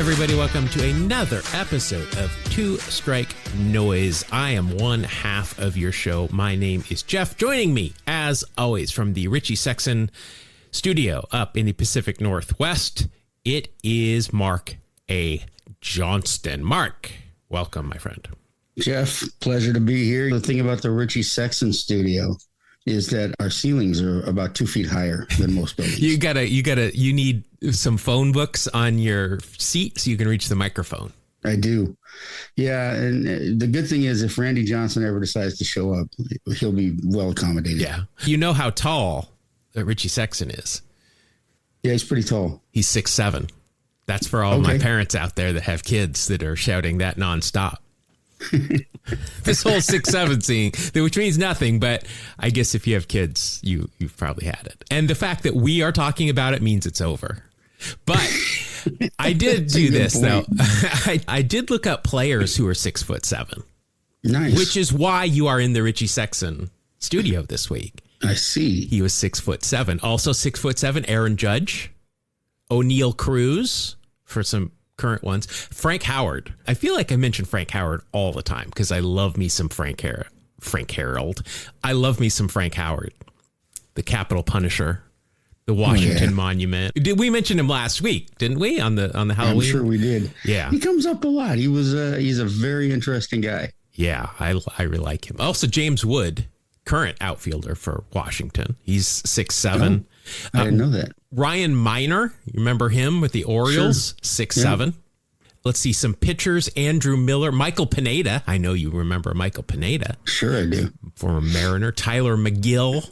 everybody. Welcome to another episode of Two Strike Noise. I am one half of your show. My name is Jeff. Joining me, as always, from the Richie Sexton studio up in the Pacific Northwest, it is Mark A. Johnston. Mark, welcome, my friend. Jeff, pleasure to be here. The thing about the Richie Sexton studio is that our ceilings are about 2 feet higher than most buildings. You need some phone books on your seat so you can reach the microphone. I do. Yeah. And the good thing is if Randy Johnson ever decides to show up, he'll be well accommodated. Yeah. You know how tall Richie Sexton is. Yeah, he's pretty tall. He's 6'7". That's for all my parents out there that have kids that are shouting that nonstop. This whole 6'7" thing, which means nothing, but I guess if you have kids, you've probably had it. And the fact that we are talking about it means it's over. But I did do this though. I did look up players who are 6'7". Nice. Which is why you are in the Richie Sexton studio this week. I see. He was 6'7". Also 6'7", Aaron Judge, O'Neal Cruz for some current ones. Frank Howard. I feel like I mention Frank Howard all the time because I love me some Frank Harold. I love me some Frank Howard. The Capitol Punisher. The Washington Monument. We mentioned him last week, didn't we? On the Halloween. I'm sure we did. Yeah. He comes up a lot. He's a very interesting guy. Yeah, I really like him. Also, James Wood, current outfielder for Washington. He's 6'7". I didn't know that. Ryan Minor, you remember him with the Orioles? Sure. 6'7". Yeah. Let's see some pitchers. Andrew Miller, Michael Pineda. I know you remember Michael Pineda. Sure I do. Former Mariner. Tyler McGill.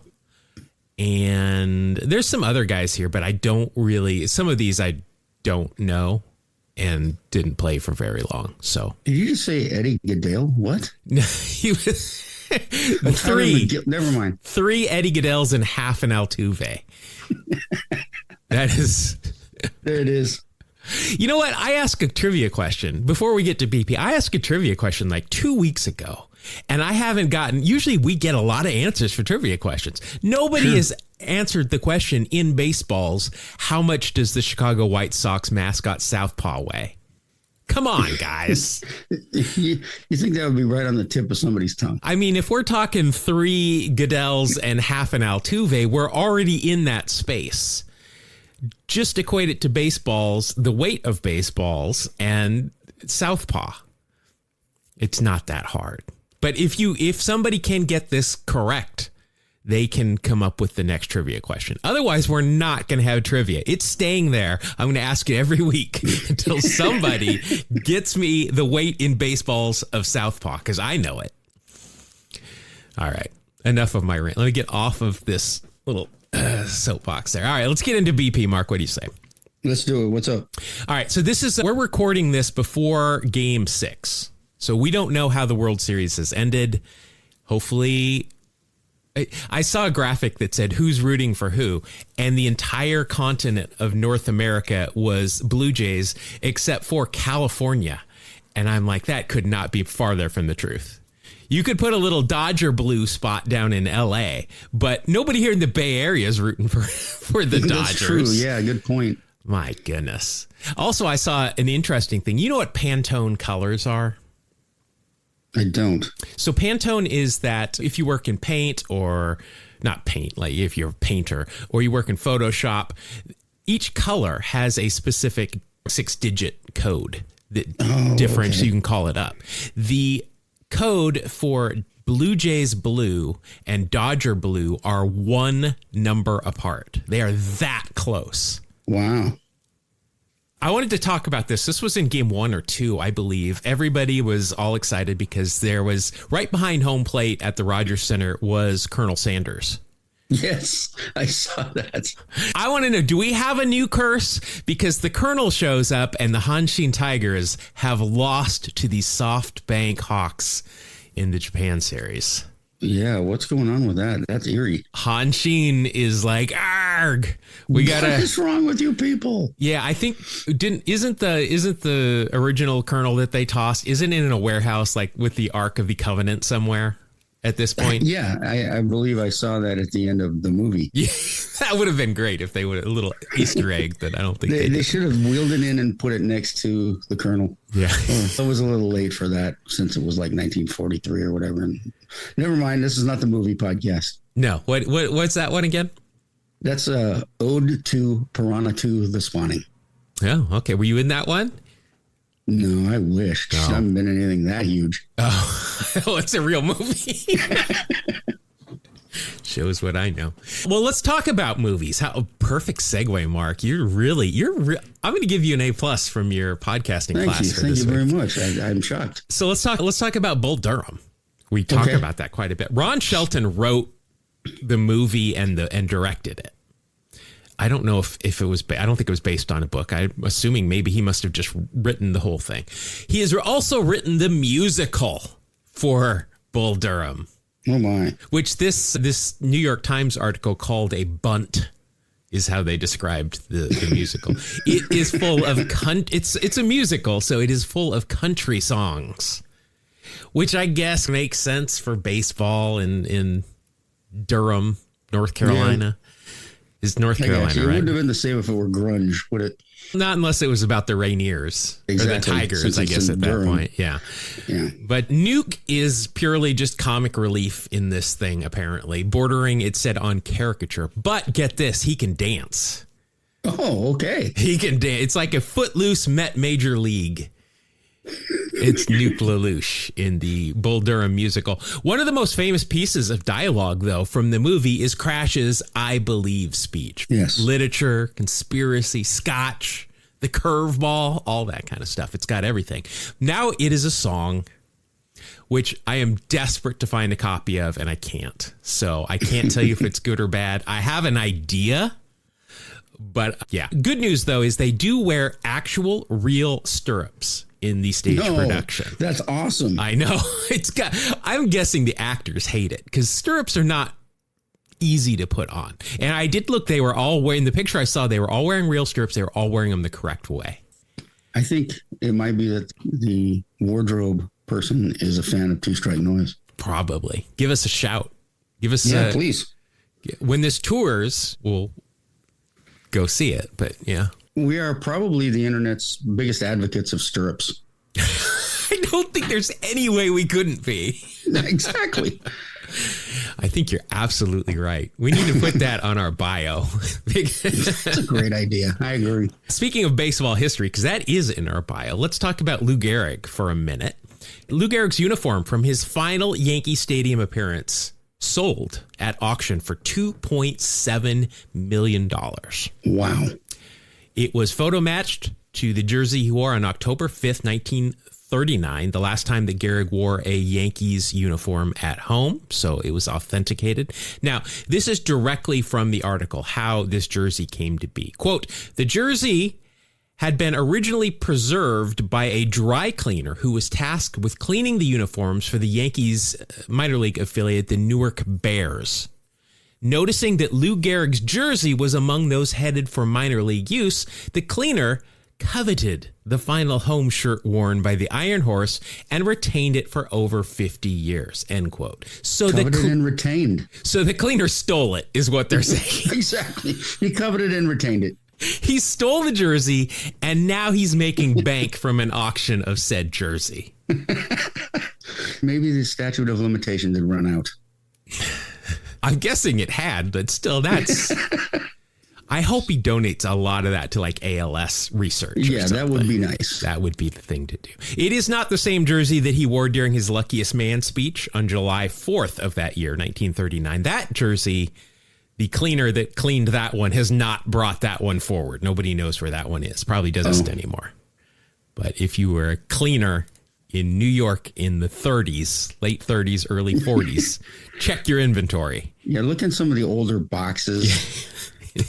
And there's some other guys here, but some of these I don't know and didn't play for very long. So did you just say Eddie Goodell? What? He was Never mind. 3 Eddie Goodells and half an Altuve. That is. There it is. You know what? I asked a trivia question before we get to BP. I asked a trivia question like 2 weeks ago, and I haven't gotten. Usually we get a lot of answers for trivia questions. Nobody has answered the question in baseballs. How much does the Chicago White Sox mascot Southpaw weigh? Come on, guys. You think that would be right on the tip of somebody's tongue? I mean, if we're talking 3 Goodells and half an Altuve, we're already in that space. Just equate it to baseballs, the weight of baseballs, and Southpaw. It's not that hard. But if somebody can get this correct, they can come up with the next trivia question. Otherwise, we're not going to have trivia. It's staying there. I'm going to ask it every week until somebody gets me the weight in baseballs of Southpaw, because I know it. All right. Enough of my rant. Let me get off of this little soapbox there. All right. Let's get into BP, Mark. What do you say? Let's do it. What's up? All right. So we're recording this before Game 6. So we don't know how the World Series has ended. Hopefully, I saw a graphic that said who's rooting for who, and the entire continent of North America was Blue Jays except for California. And I'm like, that could not be farther from the truth. You could put a little Dodger blue spot down in LA, but nobody here in the Bay Area is rooting for the Dodgers. That's true. Yeah, good point. My goodness. Also, I saw an interesting thing. You know what Pantone colors are? I don't. So Pantone is that if you work in paint, or not paint, like if you're a painter, or you work in Photoshop, each color has a specific 6-digit code that different, so you can call it up. The code for Blue Jays blue and Dodger blue are 1 number apart. They are that close. Wow. I wanted to talk about this. This was in game 1 or 2, I believe. Everybody was all excited because there was right behind home plate at the Rogers Center was Colonel Sanders. Yes, I saw that. I want to know, do we have a new curse? Because the Colonel shows up and the Hanshin Tigers have lost to the SoftBank Hawks in the Japan series. Yeah, what's going on with that? That's eerie. Hanshin is like, arg, what is wrong with you people? Yeah, I think isn't the original Colonel that they tossed, isn't it in a warehouse like with the Ark of the Covenant somewhere at this point? Yeah, I believe I saw that at the end of the movie. Yeah, That would have been great if they would have a little Easter egg that I don't think they should have wheeled it in and put it next to the Colonel. Yeah. It was a little late for that since it was like 1943 or whatever. And never mind. This is not the movie podcast. No. What's that one again? That's Ode to Piranha 2, The Spawning. Oh, okay. Were you in that one? No, I wish. I haven't been in anything that huge. Oh, it's a real movie. Shows what I know. Well, let's talk about movies. How perfect segue, Mark. I'm going to give you an A+ from your podcasting class. Thank you very much. I'm shocked. So let's talk about Bull Durham. We talk about that quite a bit. Ron Shelton wrote the movie and directed it. I don't know if it was. I don't think it was based on a book. I'm assuming maybe he must have just written the whole thing. He has also written the musical for Bull Durham. Oh my! Which this New York Times article called a bunt is how they described the musical. It is full of it's a musical, so it is full of country songs, which I guess makes sense for baseball in Durham, North Carolina. Yeah. Is North Carolina, right? It wouldn't have been the same if it were grunge, would it? Not unless it was about the Rainiers. Exactly. Or the Tigers, I guess, at that point. Yeah. But Nuke is purely just comic relief in this thing, apparently. Bordering, it said, on caricature. But get this, he can dance. Oh, okay. He can dance. It's like a Footloose met Major League. It's Nuke LaLoosh in the Bull Durham musical. One of the most famous pieces of dialogue, though, from the movie is Crash's I Believe speech. Yes. Literature, conspiracy, scotch, the curveball, all that kind of stuff. It's got everything. Now it is a song which I am desperate to find a copy of, and I can't. So I can't tell you if it's good or bad. I have an idea. But yeah, good news, though, is they do wear actual real stirrups in the stage production. That's awesome. I know. I'm guessing the actors hate it because stirrups are not easy to put on. And I did look, they were all wearing, the picture I saw, they were all wearing real stirrups. They were all wearing them the correct way. I think it might be that the wardrobe person is a fan of Two Strike Noise. Probably. Give us a shout. Give us please. When this tours, we'll go see it. But yeah. We are probably the internet's biggest advocates of stirrups. I don't think there's any way we couldn't be. Exactly. I think you're absolutely right. We need to put that on our bio. That's a great idea. I agree. Speaking of baseball history, because that is in our bio, let's talk about Lou Gehrig for a minute. Lou Gehrig's uniform from his final Yankee Stadium appearance sold at auction for $2.7 million. Wow. It was photo matched to the jersey he wore on October 5th, 1939, the last time that Gehrig wore a Yankees uniform at home. So it was authenticated. Now, this is directly from the article, how this jersey came to be. Quote, the jersey had been originally preserved by a dry cleaner who was tasked with cleaning the uniforms for the Yankees minor league affiliate, the Newark Bears. Noticing that Lou Gehrig's jersey was among those headed for minor league use, the cleaner coveted the final home shirt worn by the Iron Horse and retained it for over 50 years, end quote. So coveted and retained. So the cleaner stole it, is what they're saying. Exactly. He coveted and retained it. He stole the jersey, and now he's making bank from an auction of said jersey. Maybe the statute of limitations had run out. I'm guessing it had, but still, that's... I hope he donates a lot of that to like ALS research. Yeah, that would be nice. That would be the thing to do. It is not the same jersey that he wore during his Luckiest Man speech on July 4th of that year, 1939. That jersey, the cleaner that cleaned that one has not brought that one forward. Nobody knows where that one is. Probably doesn't anymore. But if you were a cleaner in New York in the 30s, late 30s, early 40s, check your inventory. Yeah, look in some of the older boxes.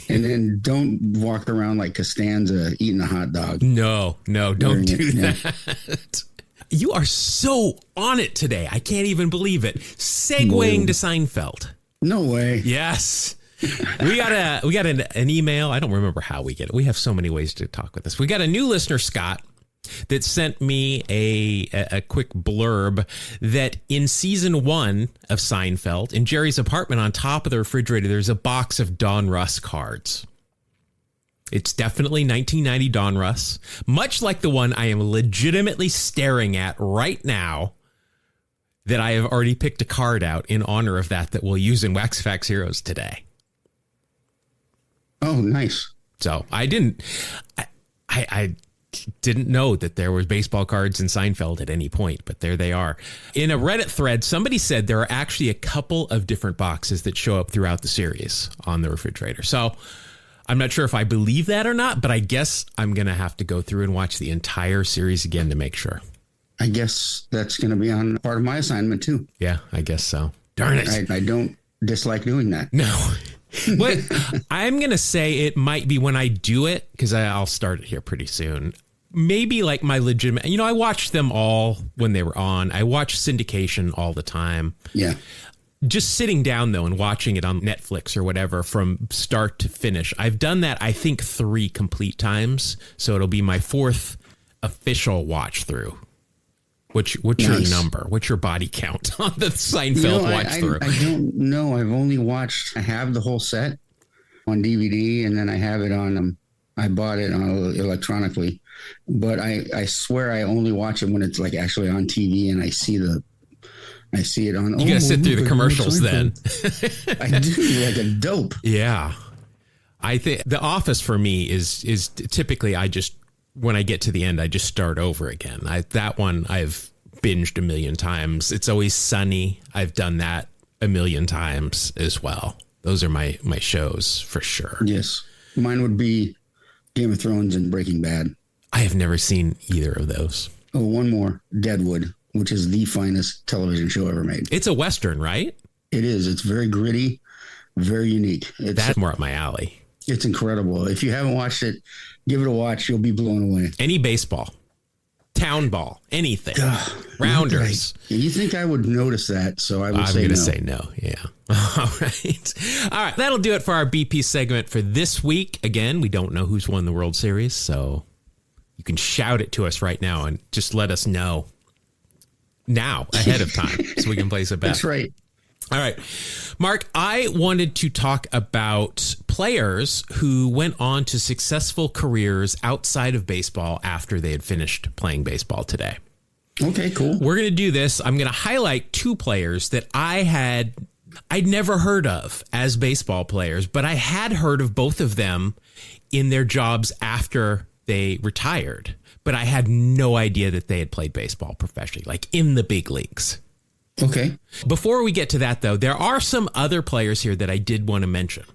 And then don't walk around like Costanza eating a hot dog. No, don't do that. You are so on it today. I can't even believe it. Segueing to Seinfeld. No way. Yes. We got an email. I don't remember how we get it. We have so many ways to talk with this. We got a new listener, Scott, that sent me a quick blurb that in season 1 of Seinfeld, in Jerry's apartment on top of the refrigerator, there's a box of Donruss cards. It's definitely 1990 Donruss, much like the one I am legitimately staring at right now, that I have already picked a card out in honor of that we'll use in Wax Facts Heroes today. Oh, nice. So I didn't know that there was baseball cards in Seinfeld at any point, but there they are. In a Reddit thread, somebody said there are actually a couple of different boxes that show up throughout the series on the refrigerator. So I'm not sure if I believe that or not, but I guess I'm going to have to go through and watch the entire series again to make sure. I guess that's going to be on part of my assignment too. Yeah, I guess so. Darn it. I don't dislike doing that. No. But I'm going to say it might be when I do it, because I'll start it here pretty soon. Maybe like my legitimate, I watched them all when they were on. I watch syndication all the time. Yeah. Just sitting down, though, and watching it on Netflix or whatever from start to finish. I've done that, I think, 3 complete times. So it'll be my 4th official watch through. What's nice. Your number? What's your body count on the Seinfeld watch through? I don't know. I've only watched, I have the whole set on DVD, and then I have it on, I bought it on electronically, but I swear I only watch it when it's like actually on TV and I see it on. You got to sit through the commercials then. I do, like a dope. Yeah. I think The Office for me is typically when I get to the end, I just start over again. That one I've binged a million times. It's Always Sunny. I've done that a million times as well. Those are my shows for sure. Yes. Mine would be Game of Thrones and Breaking Bad. I have never seen either of those. Oh, one more. Deadwood, which is the finest television show ever made. It's a Western, right? It is. It's very gritty, very unique. That's more up my alley. It's incredible. If you haven't watched it, give it a watch. You'll be blown away. Any baseball, town ball, anything, rounders. You think I would notice that? So I would say no. I'm going to say no. Yeah. All right. All right. That'll do it for our BP segment for this week. Again, we don't know who's won the World Series, so you can shout it to us right now and just let us know now ahead of time so we can place a bet. That's right. All right, Mark, I wanted to talk about players who went on to successful careers outside of baseball after they had finished playing baseball today. Okay, cool. We're going to do this. I'm going to highlight 2 players that I'd never heard of as baseball players, but I had heard of both of them in their jobs after they retired. But I had no idea that they had played baseball professionally, like in the big leagues. Okay. Before we get to that, though, there are some other players here that I did want to mention.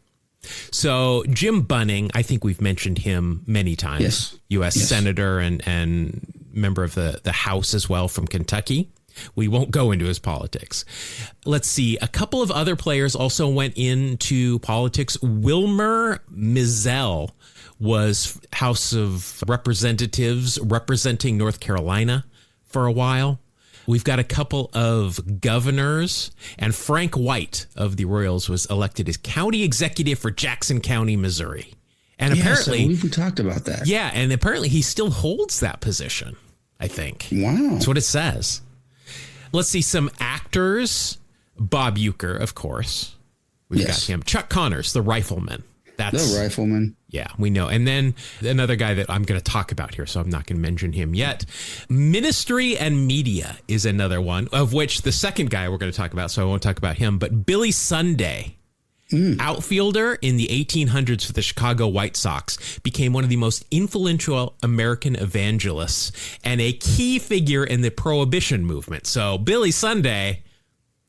So Jim Bunning, I think we've mentioned him many times. Yes. U.S. Senator and member of the House as well from Kentucky. We won't go into his politics. Let's see. A couple of other players also went into politics. Wilmer Mizell was House of Representatives representing North Carolina for a while. We've got a couple of governors, and Frank White of the Royals was elected as county executive for Jackson County, Missouri. And apparently, we talked about that. Yeah, and apparently he still holds that position, I think. Wow. That's what it says. Let's see, some actors. Bob Uecker, of course. We've got him. Chuck Connors, the rifleman. That's the rifleman. Yeah, we know. And then another guy that I'm going to talk about here, so I'm not going to mention him yet. Ministry and media is another one, of which the second guy we're going to talk about, so I won't talk about him. But Billy Sunday, outfielder in the 1800s for the Chicago White Sox, became one of the most influential American evangelists and a key figure in the Prohibition movement. So Billy Sunday.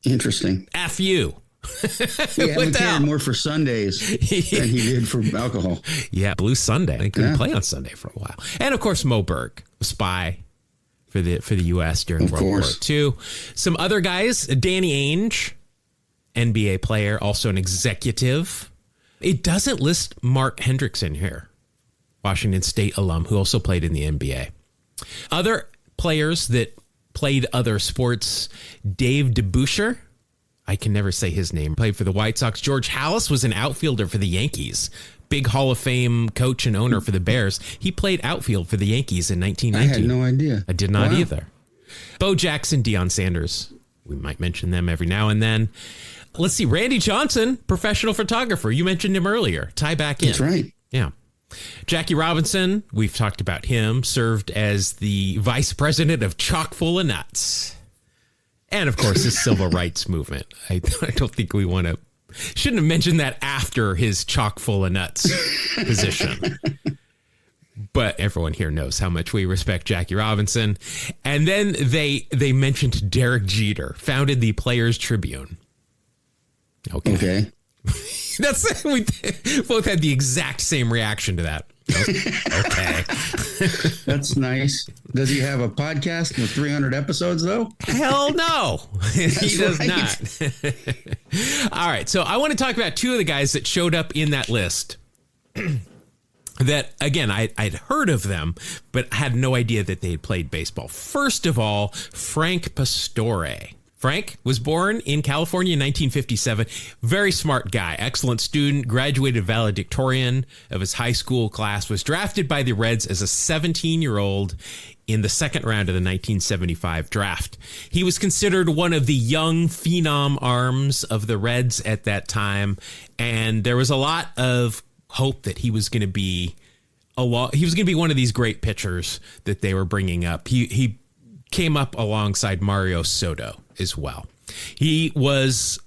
Interesting. F you. He cared more for Sundays than he did for alcohol. Yeah, Blue Sunday. He couldn't play on Sunday for a while. And of course, Mo Berg, spy for the U.S. during World War II. Some other guys, Danny Ainge, NBA player, also an executive. It doesn't list Mark Hendrickson here, Washington State alum, who also played in the NBA. Other players that played other sports, Dave DeBusschere. I can never say his name. Played for the White Sox. George Halas was an outfielder for the Yankees big Hall of Fame coach and owner for the Bears. He played outfield for the Yankees in 1919. I had no idea. I did not either. Bo Jackson, Deion Sanders. We might mention them every now and then. Let's see. Randy Johnson, professional photographer. You mentioned him earlier. Tie back in. That's right. Yeah. Jackie Robinson, we've talked about him, served as the vice president of Chock full of Nuts. And, of course, his civil rights movement. I don't think we want to... Shouldn't have mentioned that after his Chock full of Nuts position. But everyone here knows how much we respect Jackie Robinson. And then they mentioned Derek Jeter, founded the Players Tribune. Okay. That's we both had the exact same reaction to that. Okay. That's nice. Does he have a podcast with 300 episodes, though? Hell no. He does not. All right. So I want to talk about two of the guys that showed up in that list that, again, I'd heard of them, but had no idea that they had played baseball. First of all, Frank Pastore. Frank was born in California in 1957. Very smart guy, excellent student, graduated valedictorian of his high school class, was drafted by the Reds as a 17-year-old in the second round of the 1975 draft. He was considered one of the young phenom arms of the Reds at that time, and there was a lot of hope that he was going to be one of these great pitchers that they were bringing up. He came up alongside Mario Soto as well. He was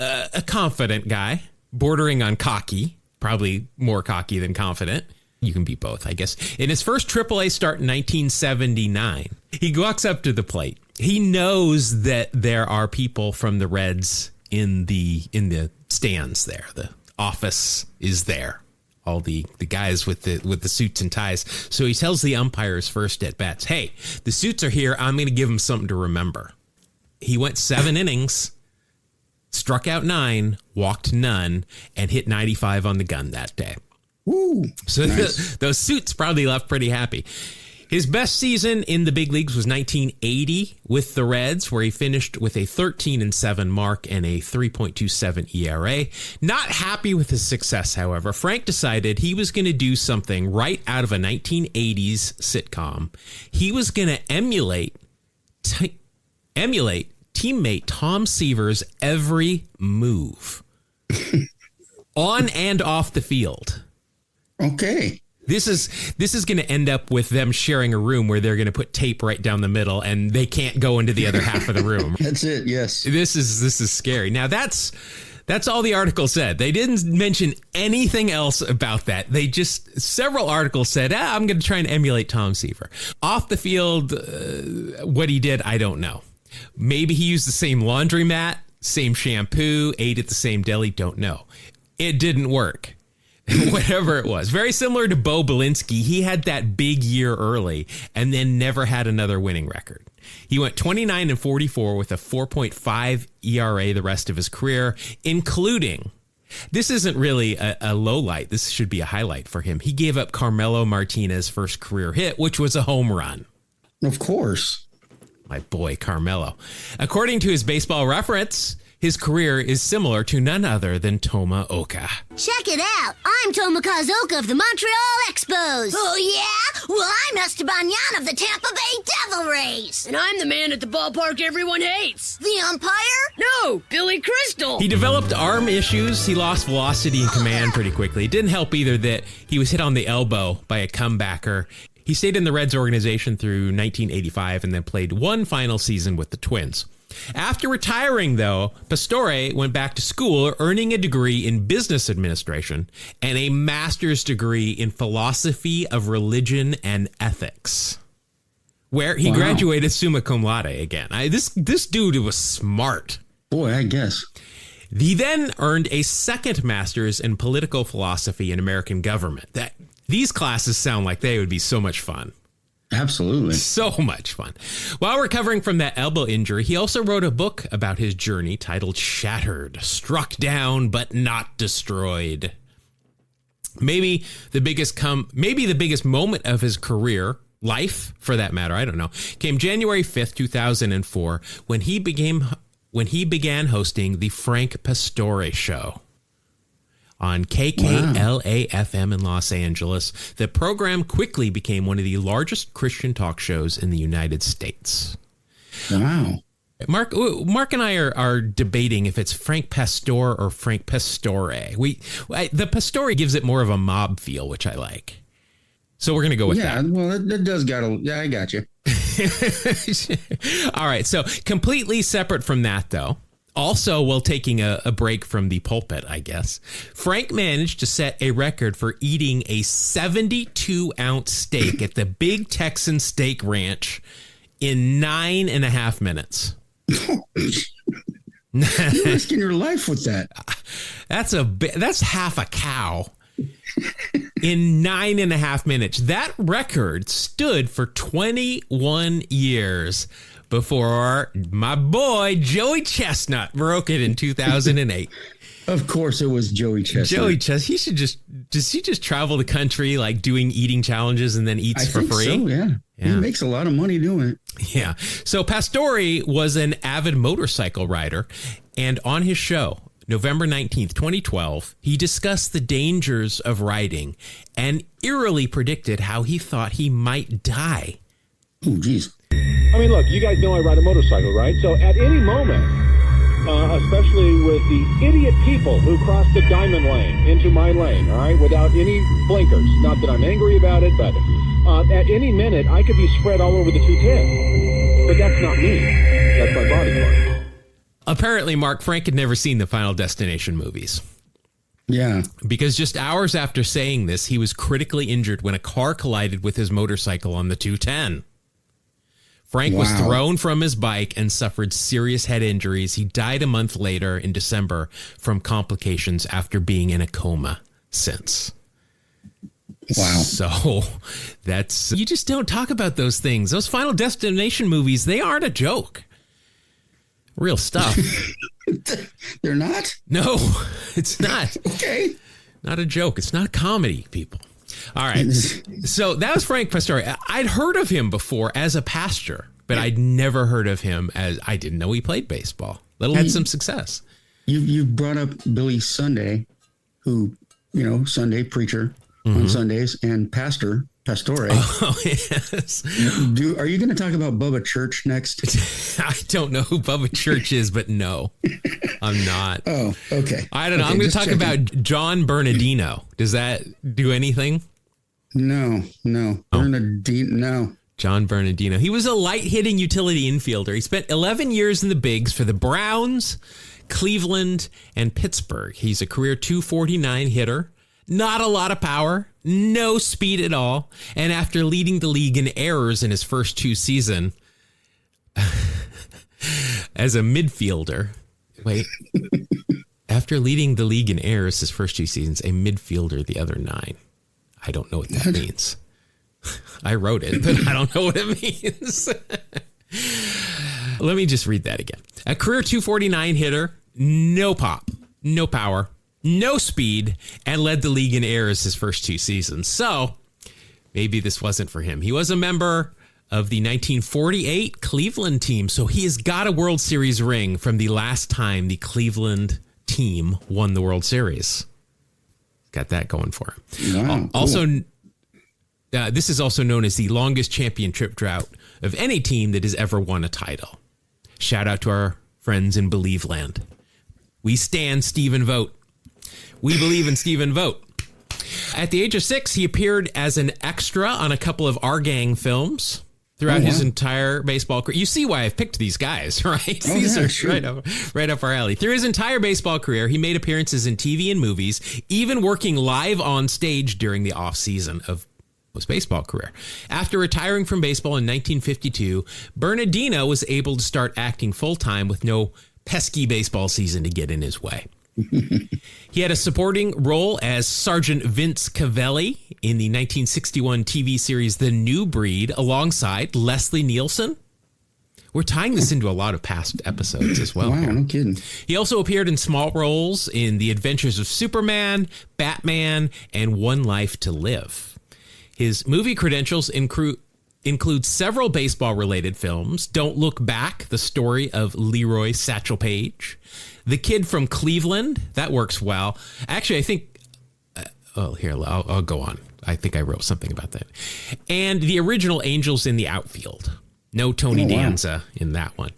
a confident guy, bordering on cocky, probably more cocky than confident. You can be both, I guess. In his first AAA start in 1979, he walks up to the plate. He knows that there are people from the Reds in the stands there. The office is there. All the guys with the suits and ties. So he tells the umpires first at bats, hey, the suits are here. I'm going to give them something to remember. He went 7 innings, struck out 9, walked none, and hit 95 on the gun that day. Woo, so nice. Those suits probably left pretty happy. His best season in the big leagues was 1980 with the Reds, where he finished with a 13-7 mark and a 3.27 ERA. Not happy with his success, however, Frank decided he was going to do something right out of a 1980s sitcom. He was going to emulate teammate Tom Seaver's every move on and off the field. Okay. This is going to end up with them sharing a room where they're going to put tape right down the middle and they can't go into the other half of the room. That's it. Yes. This is scary. Now that's all the article said. They didn't mention anything else about that. Several articles said, I'm going to try and emulate Tom Seaver. Off the field, what he did, I don't know. Maybe he used the same laundromat, same shampoo, ate at the same deli. Don't know. It didn't work. Whatever it was. Very similar to Bo Belinsky. He had that big year early and then never had another winning record. He went 29-44 with a 4.5 ERA the rest of his career, including, this isn't really a low light. This should be a highlight for him. He gave up Carmelo Martinez's first career hit, which was a home run. Of course. My boy, Carmelo. According to his Baseball Reference, his career is similar to none other than Toma Oka. Check it out. I'm Tomokazu Oka of the Montreal Expos. Oh, yeah? Well, I'm Esteban of the Tampa Bay Devil Rays. And I'm the man at the ballpark everyone hates. The umpire? No, Billy Crystal. He developed arm issues. He lost velocity and command pretty quickly. It didn't help either that he was hit on the elbow by a comebacker. He stayed in the Reds organization through 1985 and then played one final season with the Twins. After retiring, though, Pastore went back to school, earning a degree in business administration and a master's degree in philosophy of religion and ethics, where he graduated summa cum laude again. This dude was smart. Boy, I guess. He then earned a second master's in political philosophy and American government. These classes sound like they would be so much fun. Absolutely. So much fun. While recovering from that elbow injury, he also wrote a book about his journey titled Shattered, Struck Down But Not Destroyed. Maybe the biggest moment of his career, life for that matter, I don't know, came January 5th, 2004, when he began hosting the Frank Pastore Show on KKLA-FM in Los Angeles. The program quickly became one of the largest Christian talk shows in the United States. Wow. Mark and I are debating if it's Frank Pastore or Frank Pastore. The Pastore gives it more of a mob feel, which I like. So we're going to go with that. Yeah, well, it does got a... Yeah, I got you. All right, so completely separate from that, though, also while taking a break from the pulpit, I guess, Frank managed to set a record for eating a 72-ounce steak at the Big Texan Steak Ranch in 9.5 minutes. You're risking your life with that. That's half a cow in 9.5 minutes. That record stood for 21 years before my boy Joey Chestnut broke it in 2008. Of course, it was Joey Chestnut. Joey Chestnut. Does he just travel the country like doing eating challenges and then eats for free? So, yeah. He makes a lot of money doing it. Yeah. So Pastore was an avid motorcycle rider, and on his show, November 19th, 2012, he discussed the dangers of riding and eerily predicted how he thought he might die. Oh, geez. I mean, look, you guys know I ride a motorcycle, right? So at any moment, especially with the idiot people who cross the diamond lane into my lane, all right, without any blinkers. Not that I'm angry about it, but at any minute, I could be spread all over the 210. But that's not me. That's my body part. Apparently, Mark, Frank had never seen the Final Destination movies. Yeah. Because just hours after saying this, he was critically injured when a car collided with his motorcycle on the 210. Frank was thrown from his bike and suffered serious head injuries. He died a month later in December from complications after being in a coma since. Wow. So you just don't talk about those things. Those Final Destination movies, they aren't a joke. Real stuff. They're not? No, it's not. Okay. Not a joke. It's not comedy, people. All right. So that was Frank Pastore. I'd heard of him before as a pastor, but I'd never heard of him I didn't know he played baseball. Had some success. You brought up Billy Sunday, who, Sunday preacher on Sundays, and Pastore. Oh, yes. Are you going to talk about Bubba Church next? I don't know who Bubba Church is, but no, I'm not. Oh, okay. I don't know. I'm going to talk about John Bernardino. Does that do anything? No. Bernardino, no. John Bernardino. He was a light-hitting utility infielder. He spent 11 years in the bigs for the Browns, Cleveland, and Pittsburgh. He's a career .249 hitter. Not a lot of power, no speed at all. And after leading the league in errors in his first two seasons as a midfielder, after leading the league in errors his first two seasons, a midfielder the other 9. I don't know what that means. I wrote it, but I don't know what it means. Let me just read that again. A career .249 hitter, no pop, no power, no speed, and led the league in errors his first two seasons. So maybe this wasn't for him. He was a member of the 1948 Cleveland team, so he has got a World Series ring from the last time the Cleveland team won the World Series. Got that going for him. Wow, cool. Also, this is also known as the longest championship drought of any team that has ever won a title. Shout out to our friends in Believe Land. We stand Stephen Vogt. We believe in Stephen Vogt. At the age of 6, he appeared as an extra on a couple of Our Gang films throughout his entire baseball career. You see why I've picked these guys, right? These are sure. right up our alley. Through his entire baseball career, he made appearances in TV and movies, even working live on stage during the off-season of his baseball career. After retiring from baseball in 1952, Bernardino was able to start acting full-time with no pesky baseball season to get in his way. He had a supporting role as Sergeant Vince Cavelli in the 1961 TV series The New Breed alongside Leslie Nielsen. We're tying this into a lot of past episodes as well. Wow, no kidding. He also appeared in small roles in The Adventures of Superman, Batman, and One Life to Live. His movie credentials include several baseball-related films. Don't Look Back, the story of Leroy Satchel Paige. The Kid from Cleveland, that works well. Actually, here, I'll go on. I think I wrote something about that. And the original Angels in the Outfield. No Tony Danza in that one.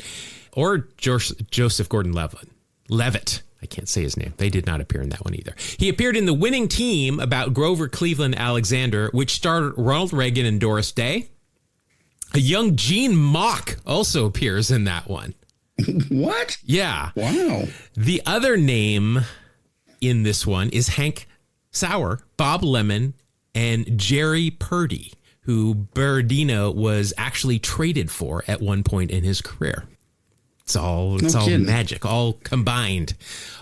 Or Joseph Gordon-Levitt. I can't say his name. They did not appear in that one either. He appeared in The Winning Team about Grover Cleveland Alexander, which starred Ronald Reagan and Doris Day. A young Gene Mock also appears in that one. What? Yeah. Wow. The other name in this one is Hank Sauer, Bob Lemon, and Jerry Purdy, who Bernardino was actually traded for at one point in his career. It's all magic, all combined,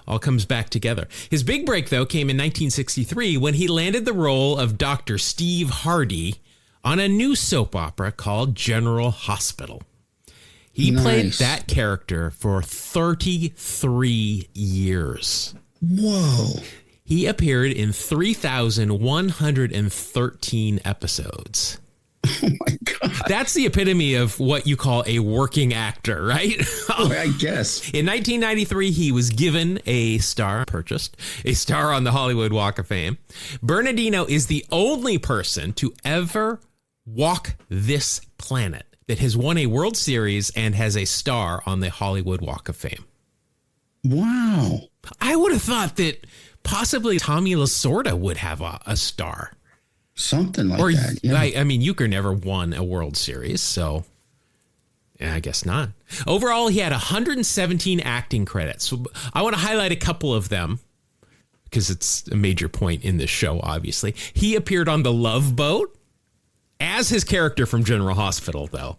all comes back together. His big break, though, came in 1963 when he landed the role of Dr. Steve Hardy on a new soap opera called General Hospital. He played that character for 33 years. Whoa. He appeared in 3,113 episodes. Oh, my God. That's the epitome of what you call a working actor, right? I guess. In 1993, he was given purchased a star on the Hollywood Walk of Fame. Bernardino is the only person to ever walk this planet that has won a World Series and has a star on the Hollywood Walk of Fame. Wow. I would have thought that possibly Tommy Lasorda would have a star. Something like that. Yeah. I mean, Euchre never won a World Series, so yeah, I guess not. Overall, he had 117 acting credits. So I want to highlight a couple of them because it's a major point in this show, obviously. He appeared on The Love Boat as his character from General Hospital, though.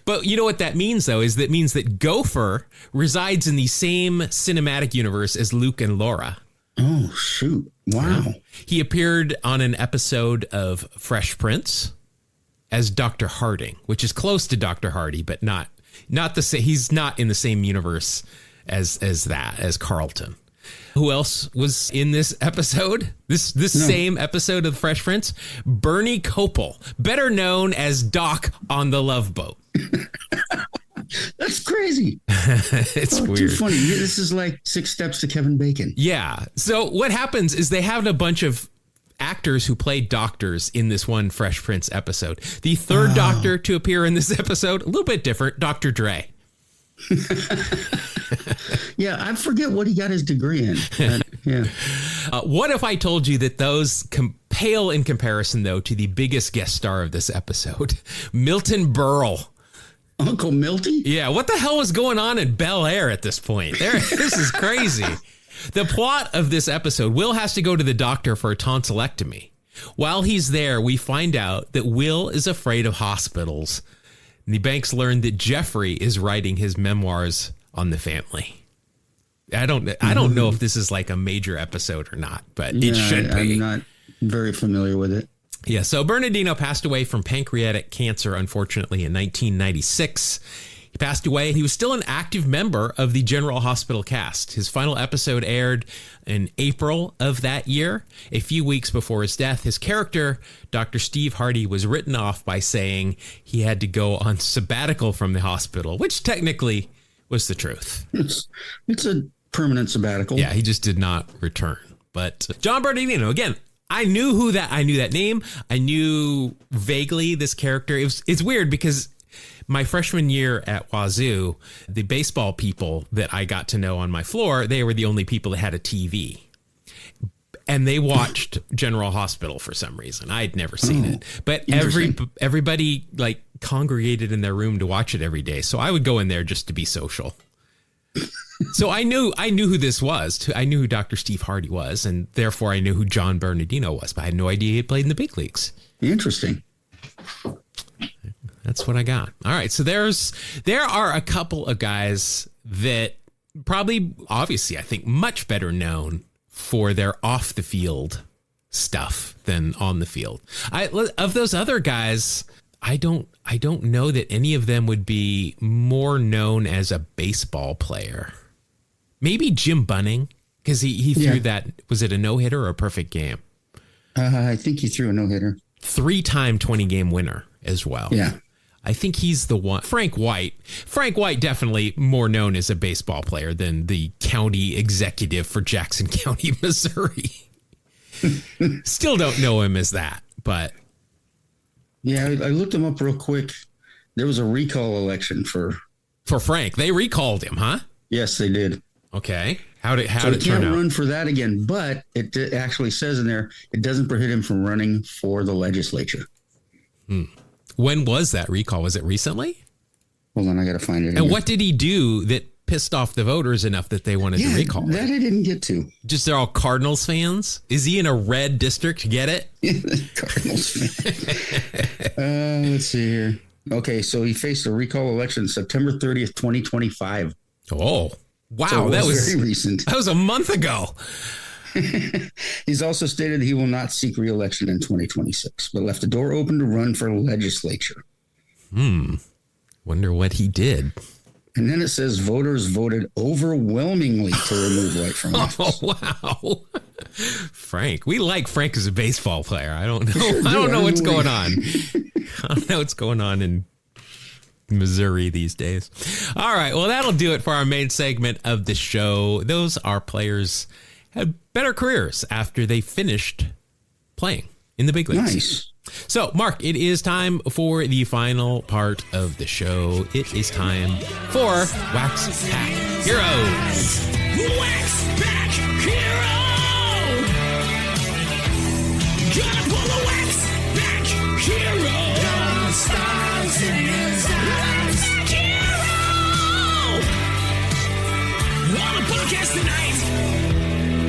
But you know what that means, though, is that means that Gopher resides in the same cinematic universe as Luke and Laura. Oh, shoot. Wow. Yeah. He appeared on an episode of Fresh Prince as Dr. Harding, which is close to Dr. Hardy, but not the same. He's not in the same universe as Carlton. Who else was in this episode? Same episode of Fresh Prince? Bernie Kopel, better known as Doc on The Love Boat. That's crazy. It's weird. Too funny. This is like 6 Steps to Kevin Bacon. Yeah. So what happens is they have a bunch of actors who played doctors in this one Fresh Prince episode. The third doctor to appear in this episode, a little bit different, Dr. Dre. Yeah, I forget what he got his degree in. Yeah. What if I told you that those pale in comparison, though, to the biggest guest star of this episode, Milton Berle? Uncle Milty? Yeah, what the hell was going on in Bel Air at this point? This is crazy. The plot of this episode, Will has to go to the doctor for a tonsillectomy. While he's there, we find out that Will is afraid of hospitals. The Banks learn that Jeffrey is writing his memoirs on the family. I don't know if this is like a major episode or not, but it should be. I'm not very familiar with it. Yeah, so Bernardino passed away from pancreatic cancer, unfortunately, in 1996. He passed away. He was still an active member of the General Hospital cast. His final episode aired in April of that year. A few weeks before his death, his character, Dr. Steve Hardy, was written off by saying he had to go on sabbatical from the hospital, which technically was the truth. It's a permanent sabbatical. Yeah, he just did not return. But John Beradino, again, I knew that name. I knew vaguely this character. It's weird because my freshman year at Wazoo, the baseball people that I got to know on my floor, they were the only people that had a TV. And they watched General Hospital for some reason. I'd never seen it. But everybody like congregated in their room to watch it every day. So I would go in there just to be social. So I knew who this was. I knew who Dr. Steve Hardy was, and therefore I knew who John Bernardino was, but I had no idea he had played in the big leagues. Interesting. That's what I got. All right, so there are a couple of guys that probably, obviously, I think much better known for their off the field stuff than on the field. Of those other guys, I don't know that any of them would be more known as a baseball player. Maybe Jim Bunning, because he threw that. Was it a no-hitter or a perfect game? I think he threw a no-hitter. 3-time 20-game winner as well. Yeah. I think he's the one. Frank White definitely more known as a baseball player than the county executive for Jackson County, Missouri. Still don't know him as that, but. Yeah, I looked him up real quick. There was a recall election for Frank. They recalled him, huh? Yes, they did. Okay. How did it turn out? He can't run for that again, but it actually says in there it doesn't prohibit him from running for the legislature. When was that recall? Was it recently? Hold on, I got to find it. And again. what did he do that pissed off the voters enough that they wanted to recall that him? I didn't get to. Just they're all Cardinals fans? Is he in a red district? Get it? Cardinals fan. Let's see here. Okay, so he faced a recall election September 30th, 2025. Oh, wow. So that was very recent. That was a month ago. He's also stated he will not seek re-election in 2026, but left the door open to run for legislature. Wonder what he did. And then it says voters voted overwhelmingly to remove White from office. Oh, wow. Frank. We like Frank as a baseball player. I don't know. I don't know what's going on. I don't know what's going on in Missouri these days. All right. Well, that'll do it for our main segment of the show. Those are players had better careers after they finished playing in the big leagues. Nice. So, Mark, it is time for the final part of the show. It is time for Wax Pack Heroes. Wax Pack Hero! Gonna pull a Wax Pack Hero! Got stars in his eyes. Hero! On a podcast tonight.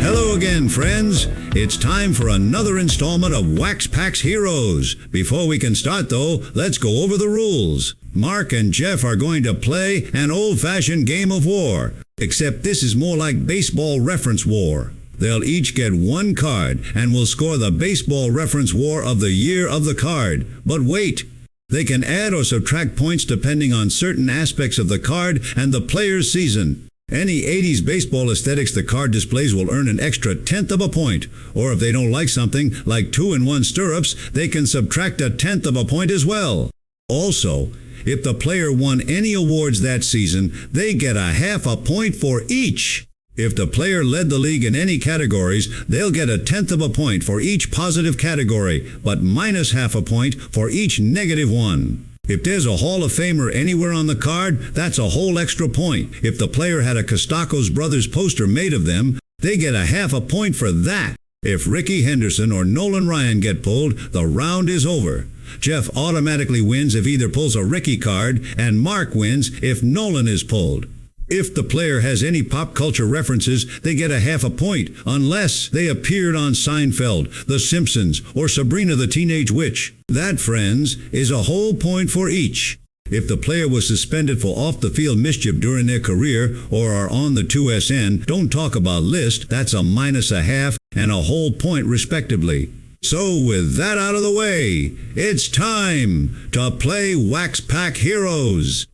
Hello again, friends. It's time for another installment of Wax Pack's Heroes. Before we can start, though, let's go over the rules. Mark and Jeff are going to play an old-fashioned game of war, except this is more like baseball reference war. They'll each get one card and will score the baseball reference war of the year of the card. But wait! They can add or subtract points depending on certain aspects of the card and the player's season. Any 80s baseball aesthetics the card displays will earn an extra 1/10 of a point. Or if they don't like something, like 2-in-1 stirrups, they can subtract a 1/10 of a point as well. Also, if the player won any awards that season, they get a 1/2 a point for each. If the player led the league in any categories, they'll get a 1/10 of a point for each positive category, but minus 1/2 a point for each negative one. If there's a Hall of Famer anywhere on the card, that's a whole extra point. If the player had a Costacos Brothers poster made of them, they get a 1/2 a point for that. If Ricky Henderson or Nolan Ryan get pulled, the round is over. Jeff automatically wins if either pulls a Ricky card, and Mark wins if Nolan is pulled. If the player has any pop culture references, they get a 1/2 a point, unless they appeared on Seinfeld, The Simpsons, or Sabrina the Teenage Witch. That, friends, is a whole point for each. If the player was suspended for off-the-field mischief during their career or are on the 2SN, don't talk about list, that's a minus a 1/2 and a whole point respectively. So with that out of the way, it's time to play Wax Pack Heroes.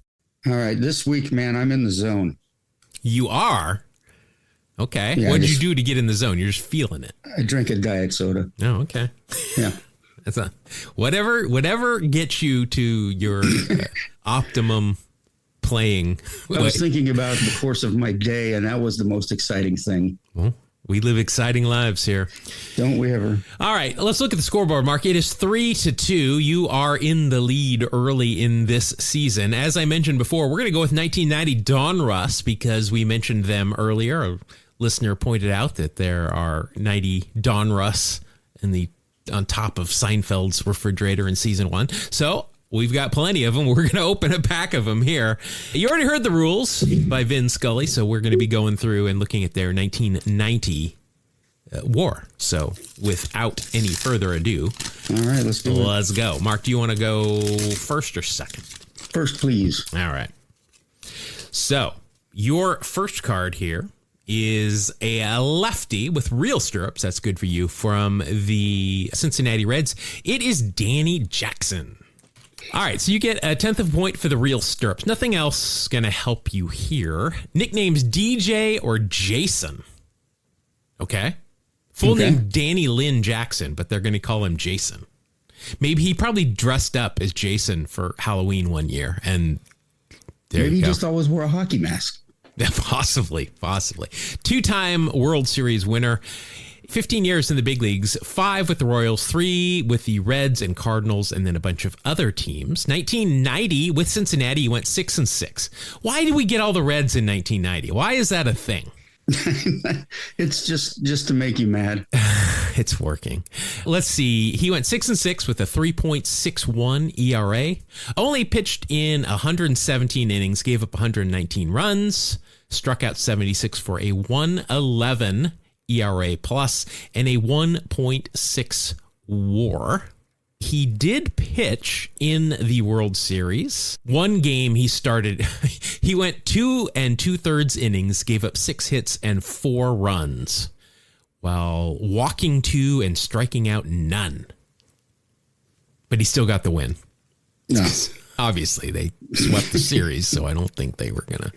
All right, this week, man, I'm in the zone. You are? Okay. Yeah, What'd you do to get in the zone? You're just feeling it. I drink a diet soda. Oh, okay. Yeah. That's a, whatever gets you to your optimum playing. I was thinking about the course of my day, and that was the most exciting thing. Well, we live exciting lives here. Don't we ever? All right, let's look at the scoreboard, Mark. It is 3-2. You are in the lead early in this season. As I mentioned before, we're going to go with 1990 Donruss because we mentioned them earlier. A listener pointed out that there are 90 Donruss on top of Seinfeld's refrigerator in season 1. So we've got plenty of them. We're going to open a pack of them here. You already heard the rules by Vin Scully, so we're going to be going through and looking at their 1990 war. So without any further ado, all right, let's do it. Let's go. Mark, do you want to go first or second? First, please. All right. So your first card here is a lefty with real stirrups. That's good for you, from the Cincinnati Reds. It is Danny Jackson. All right, so you get a 1/10 of a point for the real stirrups. Nothing else going to help you here. Nicknames DJ or Jason. Okay. Full name Danny Lynn Jackson, but they're going to call him Jason. Maybe he probably dressed up as Jason for Halloween one year, and maybe he just always wore a hockey mask. Possibly. 2-time World Series winner. 15 years in the big leagues, 5 with the Royals, 3 with the Reds and Cardinals, and then a bunch of other teams. 1990 with Cincinnati, he went 6-6. Why did we get all the Reds in 1990? Why is that a thing? It's just to make you mad. It's working. Let's see. He went 6-6 with a 3.61 ERA. Only pitched in 117 innings, gave up 119 runs, struck out 76 for a 1.11 ERA plus and a 1.6 WAR. He did pitch in the World Series. One game he started, he went 2 2/3 innings, gave up 6 hits and 4 runs, while walking 2 and striking out none. But he still got the win. No. Obviously, they swept the series, so I don't think they were I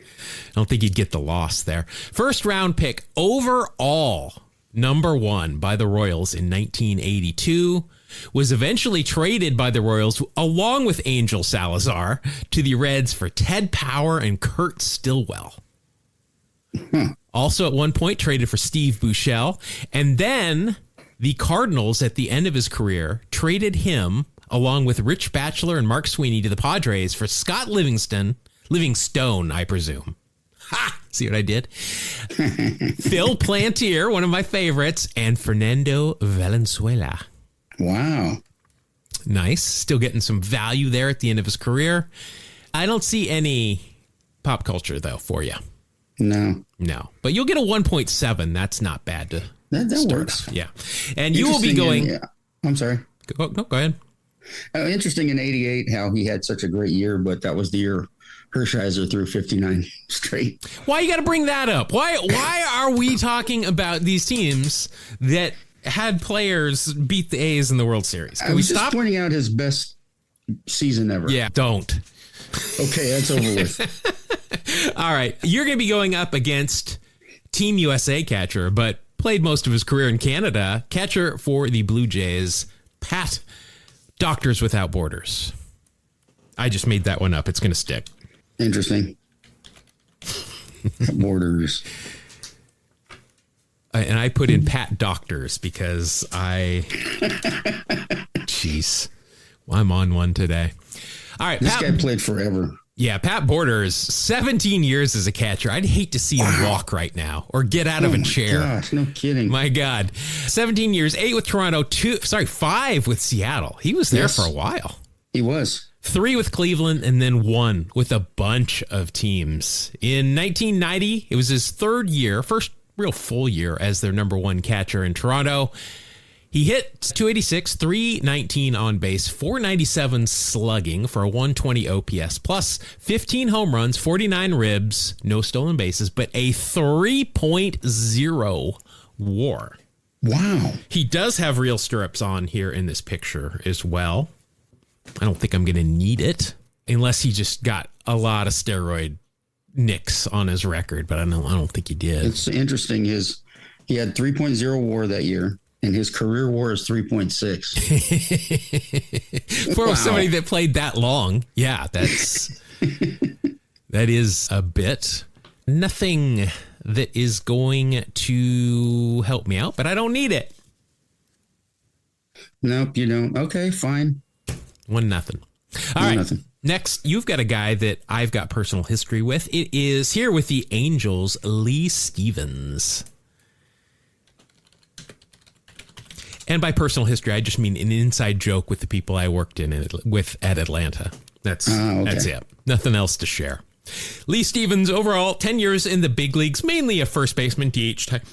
don't think he'd get the loss there. First round pick overall, number 1 by the Royals in 1982. Was eventually traded by the Royals along with Angel Salazar to the Reds for Ted Power and Kurt Stillwell. Also at one point traded for Steve Buechele. And then the Cardinals at the end of his career traded him along with Rich Batchelor and Mark Sweeney to the Padres for Scott Livingstone, I presume. Ha! See what I did? Phil Plantier, one of my favorites, and Fernando Valenzuela. Wow. Nice. Still getting some value there at the end of his career. I don't see any pop culture, though, for you. No. But you'll get a 1.7. That's not bad to That start works. off. Yeah. And you will be going... I'm sorry. Go ahead. Interesting in 88 how he had such a great year, but that was the year Hershiser threw 59 straight. Why you got to bring that up? Why are we talking about these teams that had players beat the A's in the World Series? Can we stop? Just pointing out his best season ever. Yeah, don't. Okay, that's over with. All right. You're going to be going up against Team USA catcher, but played most of his career in Canada. Catcher for the Blue Jays, Pat Doctors Without Borders. I just made that one up. It's going to stick. Interesting. Borders. And I put in Pat Doctors because jeez, I'm on one today. All right. This guy played forever. Yeah. Pat Borders, 17 years as a catcher. I'd hate to see him walk right now or get out of a chair. Gosh, no kidding. My God. 17 years, 8 with Toronto, 5 with Seattle. He was there for a while. He was. 3 with Cleveland, and then 1 with a bunch of teams. In 1990, it was his third year, first real full year as their number 1 catcher in Toronto. He hit 286, 319 on base, 497 slugging for a 120 OPS, plus 15 home runs, 49 ribs, no stolen bases, but a 3.0 WAR. Wow. He does have real stirrups on here in this picture as well. I don't think I'm going to need it unless he just got a lot of steroid nicks on his record, but I don't think he did. It's interesting. He had 3.0 WAR that year, and his career WAR is 3.6. For somebody that played that long, yeah, that is a bit. Nothing that is going to help me out, but I don't need it. Nope, you don't. Okay, fine. 1-0. All right. Next, you've got a guy that I've got personal history with. It is here with the Angels, Lee Stevens. And by personal history, I just mean an inside joke with the people I worked with at Atlanta. That's it. Nothing else to share. Lee Stevens, overall, 10 years in the big leagues, mainly a first baseman DH type.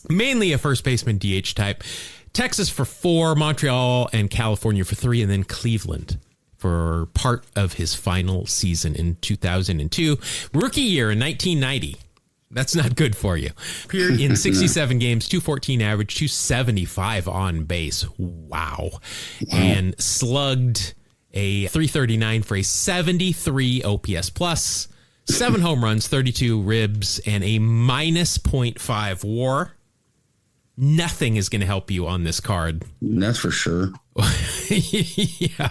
Mainly a first baseman DH type. Texas for 4, Montreal and California for 3, and then Cleveland for part of his final season in 2002. Rookie year in 1990. That's not good for you. Appeared in 67 games, 214 average, 275 on base. Wow. And slugged a 339 for a 73 OPS plus, 7 home runs, 32 ribs, and a minus 0.5 WAR. Nothing is going to help you on this card. That's for sure. Yeah,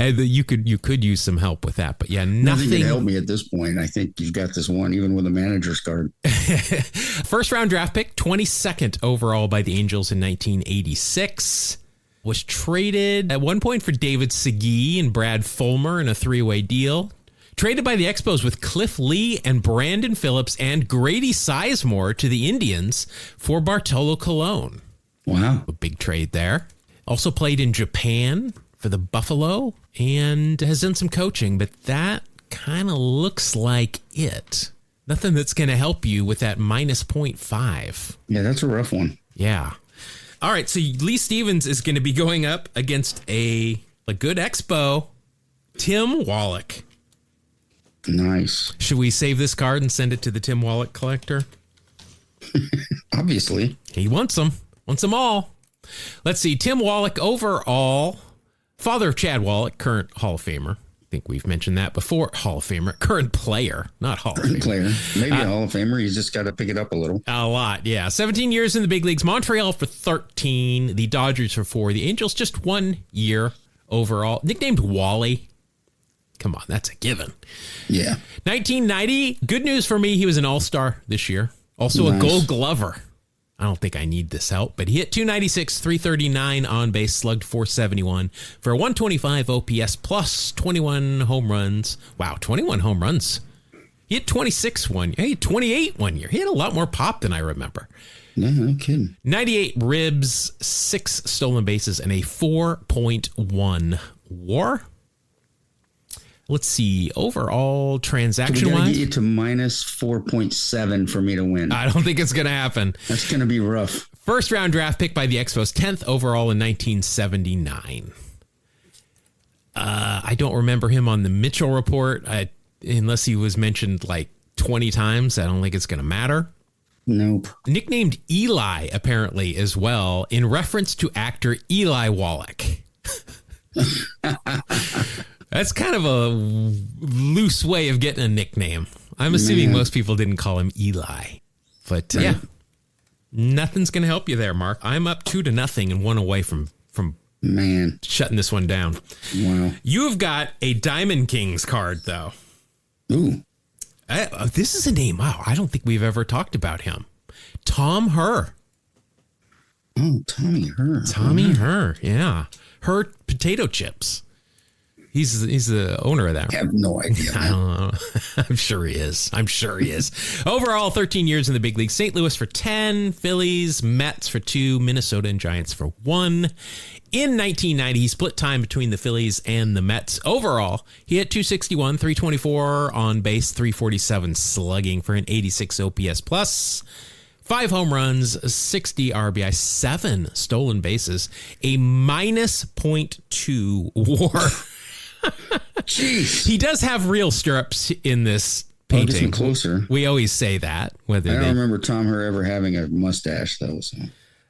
you could use some help with that, but yeah, Nothing nothing can help me at this point. I think you've got this one, even with a manager's card. First round draft pick, 22nd overall by the Angels in 1986. Was traded at one point for David Segui and Brad Fulmer in a 3-way deal. Traded by the Expos with Cliff Lee and Brandon Phillips and Grady Sizemore to the Indians for Bartolo Colon. Wow. A big trade there. Also played in Japan for the Buffalo and has done some coaching, but that kind of looks like it. Nothing that's going to help you with that minus 0.5. Yeah, that's a rough one. Yeah. All right, so Lee Stevens is going to be going up against a good Expo, Tim Wallach. Nice. Should we save this card and send it to the Tim Wallach collector? Obviously. He wants them. Wants them all. Let's see. Tim Wallach overall, father of Chad Wallach, current Hall of Famer. I think we've mentioned that before. Hall of Famer. Current player, not Hall of Famer. Player. Maybe a Hall of Famer. He's just got to pick it up a little. A lot, yeah. 17 years in the big leagues. Montreal for 13. The Dodgers for 4. The Angels just 1 year overall. Nicknamed Wally. Come on, that's a given. Yeah. 1990. Good news for me. He was an all-star this year. Also a Gold Glover. I don't think I need this help, but he hit 296, 339 on base, slugged 471 for a 125 OPS plus 21 home runs. Wow, 21 home runs. He hit 26 one year. Hey, 28 1 year. He had a lot more pop than I remember. No, no kidding. 98 ribs, 6 stolen bases, and a 4.1 WAR. Let's see, overall transaction-wise. We got to get you to minus 4.7 for me to win. I don't think it's going to happen. That's going to be rough. First round draft pick by the Expos, 10th overall in 1979. I don't remember him on the Mitchell report, unless he was mentioned like 20 times. I don't think it's going to matter. Nope. Nicknamed Eli, apparently, as well, in reference to actor Eli Wallach. That's kind of a loose way of getting a nickname. I'm assuming most people didn't call him Eli. But yeah, nothing's going to help you there, Mark. I'm up 2-0 and 1 away from shutting this one down. Wow. You've got a Diamond Kings card, though. Ooh. This is a name. Wow, I don't think we've ever talked about him. Tom Herr. Oh, Tommy Herr. Tommy Herr, yeah. Herr Potato Chips. He's the owner of that. I have no idea. I don't know. I'm sure he is. Overall, 13 years in the big league. St. Louis for 10, Phillies, Mets for 2, Minnesota and Giants for 1. In 1990, he split time between the Phillies and the Mets. Overall, he hit 261, 324 on base, 347 slugging for an 86 OPS plus. 5 home runs, 60 RBI, 7 stolen bases, a minus 0.2 WAR. Jeez. He does have real stirrups in this painting. Closer. We always say that. I don't remember Tom Herr ever having a mustache, though. So.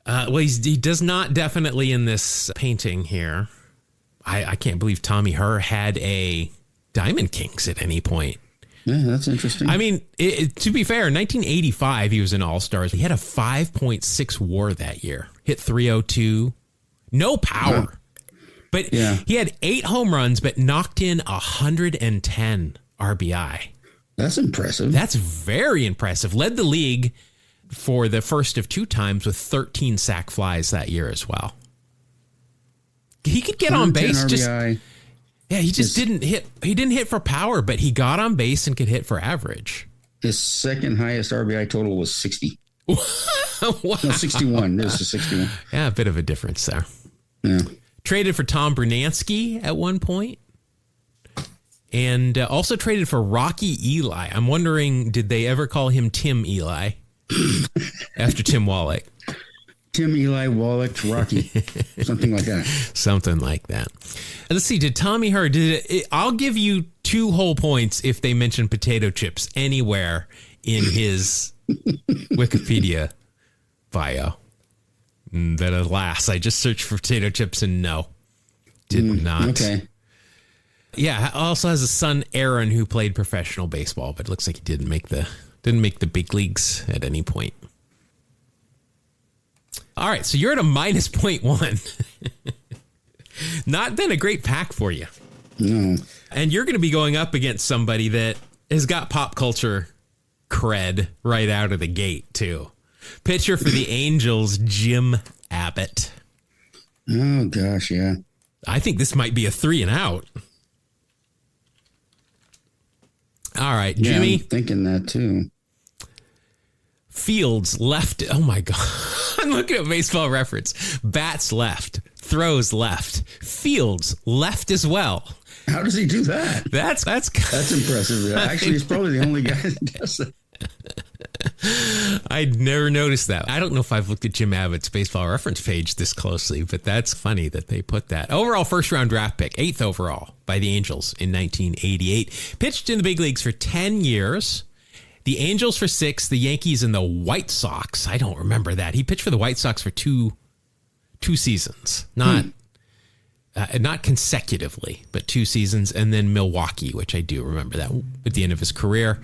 Well, he does not definitely in this painting here. I can't believe Tommy Herr had a Diamond Kings at any point. Yeah, that's interesting. I mean, to be fair, in 1985, he was an All-Stars. He had a 5.6 WAR that year. Hit 302. No power. Wow. But he had 8 home runs, but knocked in 110 RBI. That's impressive. That's very impressive. Led the league for the first of 2 times with 13 sac flies that year as well. He could get on base. RBI He just didn't hit. He didn't hit for power, but he got on base and could hit for average. His second highest RBI total was 60. Wow. No, 61. This is 61. Yeah, a bit of a difference there. Yeah. Traded for Tom Bernansky at one point. And also traded for Rocky Eli. I'm wondering, did they ever call him Tim Eli after Tim Wallach? Tim Eli Wallach Rocky. Something like that. Something like that. Let's see. Did Tommy Herr, I'll give you 2 whole points if they mention potato chips anywhere in his Wikipedia bio. But alas, I just searched for potato chips and no, did not. Okay. Yeah, also has a son, Aaron, who played professional baseball, but it looks like he didn't make the big leagues at any point. All right, so you're at a minus 0.1. Not been a great pack for you. No. And you're going to be going up against somebody that has got pop culture cred right out of the gate, too. Pitcher for the Angels, Jim Abbott. Oh, gosh, yeah. I think this might be a 3 and out. All right, Jimmy. Yeah, I'm thinking that, too. Fields left. Oh, my God. I'm looking at Baseball Reference. Bats left. Throws left. Fields left as well. How does he do that? That's impressive. Actually, he's probably the only guy that does that. I'd never noticed that. I don't know if I've looked at Jim Abbott's Baseball Reference page this closely, but that's funny that they put that. Overall first-round draft pick, 8th overall by the Angels in 1988. Pitched in the big leagues for 10 years. The Angels for 6, the Yankees and the White Sox. I don't remember that. He pitched for the White Sox for two seasons. Not consecutively, but 2 seasons. And then Milwaukee, which I do remember that at the end of his career.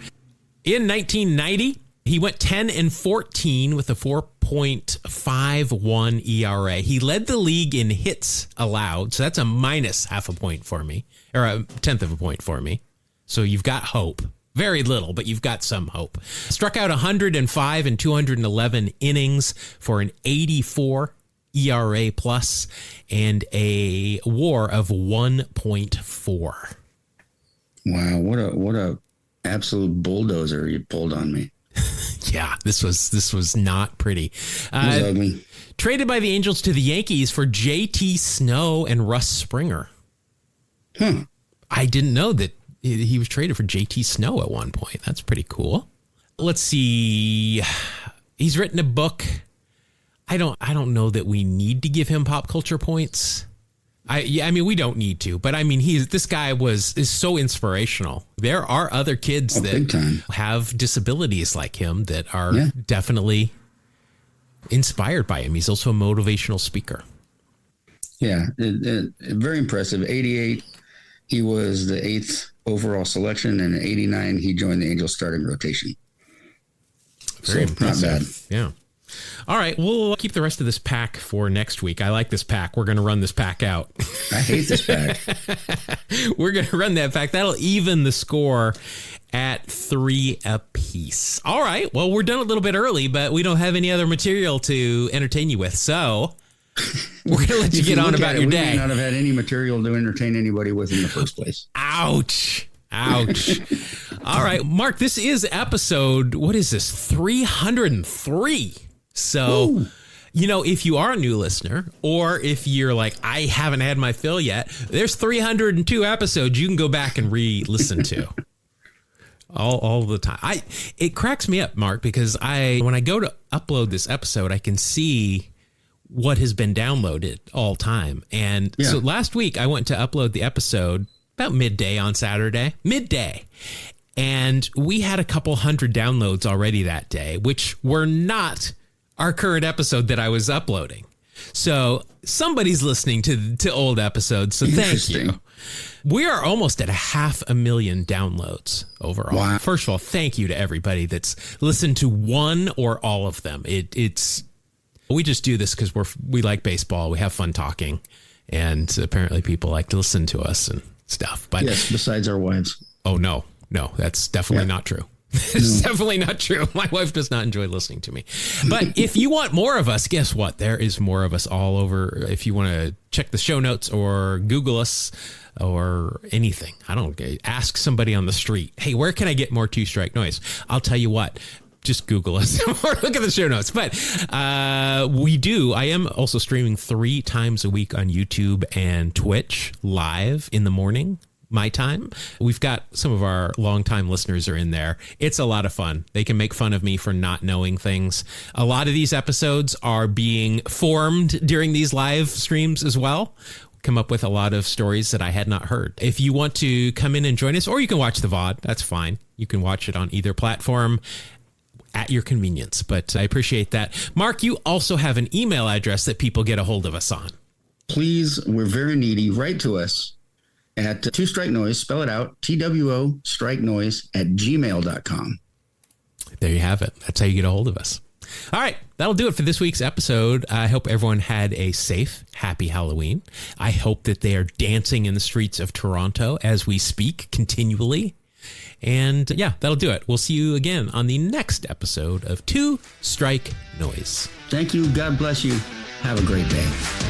In 1990, he went 10-14 with a 4.51 ERA. He led the league in hits allowed, so that's a minus half a point for me, or a tenth of a point for me. So you've got hope. Very little, but you've got some hope. Struck out 105 in 211 innings for an 84 ERA plus and a WAR of 1.4. Wow, what a absolute bulldozer you pulled on me. Yeah, this was not pretty. It was ugly. Traded by the Angels to the Yankees for J.T. Snow and Russ Springer. Huh. I didn't know that he was traded for J.T. Snow at one point. That's pretty cool. Let's see. He's written a book. I don't know that we need to give him pop culture points. I mean, we don't need to, but I mean, this guy is so inspirational. There are other kids that have disabilities like him that are definitely inspired by him. He's also a motivational speaker. Yeah, very impressive. 88, he was the 8th overall selection, and in 89, he joined the Angels starting rotation. Very impressive. Not bad. Yeah. All right, we'll keep the rest of this pack for next week. I like this pack. We're going to run this pack out. I hate this pack. We're going to run that pack. That'll even the score at 3 apiece. All right, well, we're done a little bit early, but we don't have any other material to entertain you with, so we're going to let you get on about your day. We may not have had any material to entertain anybody with in the first place. Ouch. Ouch. All right, Mark, this is episode, what is this, 303. So, if you are a new listener, or if you're like, I haven't had my fill yet, there's 302 episodes you can go back and re-listen to all the time. It cracks me up, Mark, because when I go to upload this episode, I can see what has been downloaded all time. And so last week I went to upload the episode about midday on Saturday, and we had a couple hundred downloads already that day, which were not our current episode that I was uploading. So somebody's listening to old episodes. So thank you. We are almost at 500,000 downloads overall. Wow. First of all, thank you to everybody that's listened to one or all of them. We just do this because we like baseball. We have fun talking, and apparently people like to listen to us and stuff. But yes, besides our wives. Oh no, that's definitely not true. It's definitely not true. My wife does not enjoy listening to me. But if you want more of us, guess what? There is more of us all over. If you want to check the show notes or Google us or anything, ask somebody on the street, hey, where can I get more Two Strike Noise? I'll tell you what. Just Google us or look at the show notes. But I am also streaming 3 times a week on YouTube and Twitch live in the morning, my time. We've got some of our longtime listeners are in there. It's a lot of fun. They can make fun of me for not knowing things. A lot of these episodes are being formed during these live streams as well. Come up with a lot of stories that I had not heard. If you want to come in and join us, or you can watch the VOD, that's fine. You can watch it on either platform at your convenience, but I appreciate that. Mark, you also have an email address that people get a hold of us on. Please, we're very needy. Write to us at Two Strike Noise, spell it out, TWO Strike Noise @gmail.com. There you have it. That's how you get a hold of us. All right, that'll do it for this week's episode. I hope everyone had a safe, happy Halloween. I hope that they are dancing in the streets of Toronto as we speak continually. And yeah, that'll do it. We'll see you again on the next episode of Two Strike Noise. Thank you. God bless you. Have a great day.